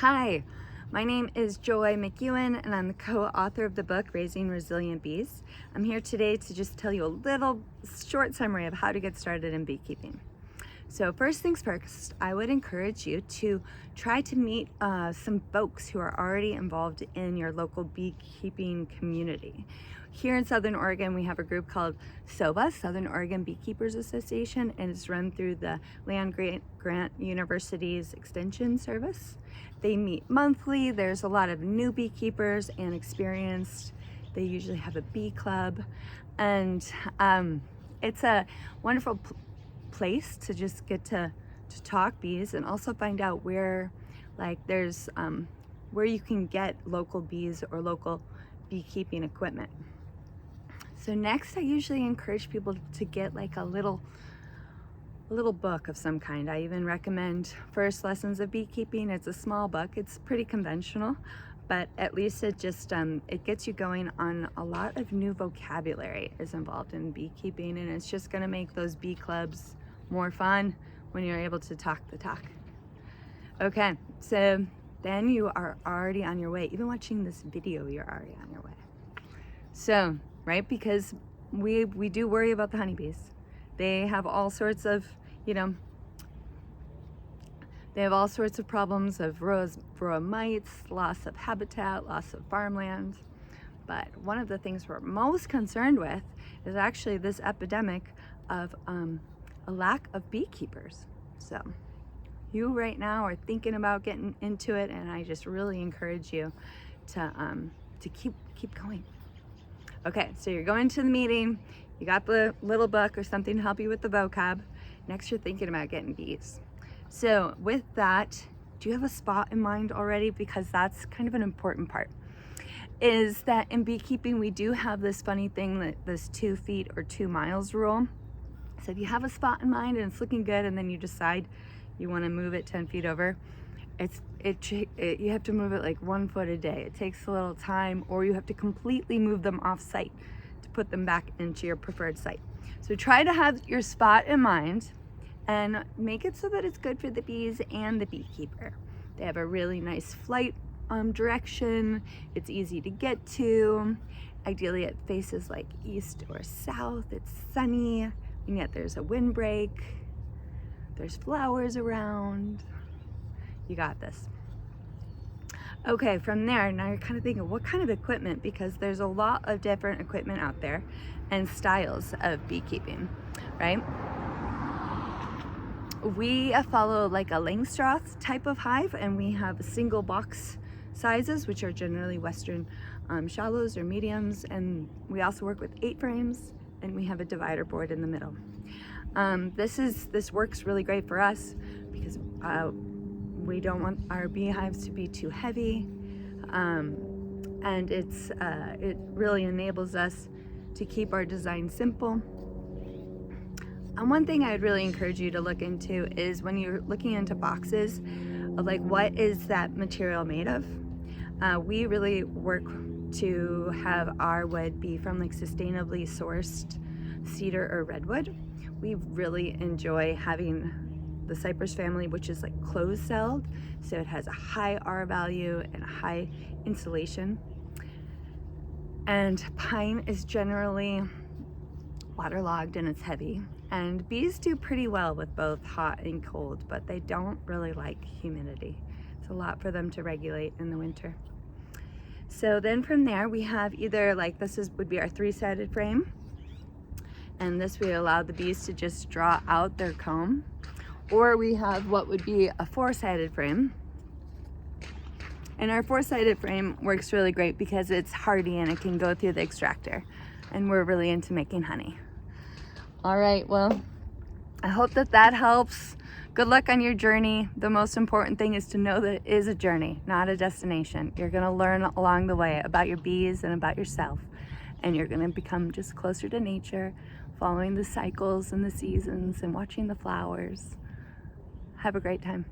Hi, my name is Joy McEwen and I'm the co-author of the book Raising Resilient Bees. I'm here today to just tell you a little short summary of how to get started in beekeeping. So first things first, I would encourage you to try to meet some folks who are already involved in your local beekeeping community. Here in Southern Oregon, we have a group called SOBA, Southern Oregon Beekeepers Association, and it's run through the Land Grant University's Extension Service. They meet monthly. There's a lot of new beekeepers and experienced. They usually have a bee club, and it's a wonderful place to just get to talk bees and also find out where there's where you can get local bees or local beekeeping equipment. So next, I usually encourage people to get like a little book of some kind. I even recommend First Lessons of Beekeeping. It's a small book. It's pretty conventional, but at least it just it gets you going on a lot of new vocabulary is involved in beekeeping, and it's just going to make those bee clubs more fun when you're able to talk the talk. Okay, so then you are already on your way. Even watching this video, you're already on your way. So, right, because we do worry about the honeybees. They have all sorts of, they have all sorts of problems of varroa mites, loss of habitat, loss of farmland. But one of the things we're most concerned with is actually this epidemic of a lack of beekeepers. So you right now are thinking about getting into it, and I just really encourage you to keep going. Okay, so you're going to the meeting, you got the little book or something to help you with the vocab. Next, you're thinking about getting bees. So with that, do you have a spot in mind already? Because that's kind of an important part. Is that in beekeeping, we do have this funny thing, that this 2 feet or 2 miles rule. So if you have a spot in mind and it's looking good, and then you decide you want to move it 10 feet over, you have to move it like 1 foot a day. It takes a little time, or you have to completely move them off site to put them back into your preferred site. So try to have your spot in mind and make it so that it's good for the bees and the beekeeper. They have a really nice flight direction. It's easy to get to. Ideally it faces like east or south. It's sunny, and yet there's a windbreak. There's flowers around. You got this. Okay, from there, now you're kind of thinking, what kind of equipment? Because there's a lot of different equipment out there and styles of beekeeping, right? We follow like a Langstroth type of hive, and we have single box sizes, which are generally Western shallows or mediums, and we also work with 8 frames, and we have a divider board in the middle. This works really great for us because we don't want our beehives to be too heavy, and it really enables us to keep our design simple. And one thing I'd really encourage you to look into is when you're looking into boxes of like, what is that material made of? We really work to have our wood be from like sustainably sourced cedar or redwood. We really enjoy having the cypress family, which is like closed celled, so it has a high R value and a high insulation. And pine is generally waterlogged and it's heavy. And bees do pretty well with both hot and cold, but they don't really like humidity. It's a lot for them to regulate in the winter. So then from there, we have either like would be our 3-sided frame, and this we allow the bees to just draw out their comb, or we have what would be a 4-sided frame. And our 4-sided frame works really great because it's hardy and it can go through the extractor, and we're really into making honey. All right, well, I hope that helps. Good luck on your journey. The most important thing is to know that it is a journey, not a destination. You're gonna learn along the way about your bees and about yourself, and you're gonna become just closer to nature, following the cycles and the seasons and watching the flowers. Have a great time.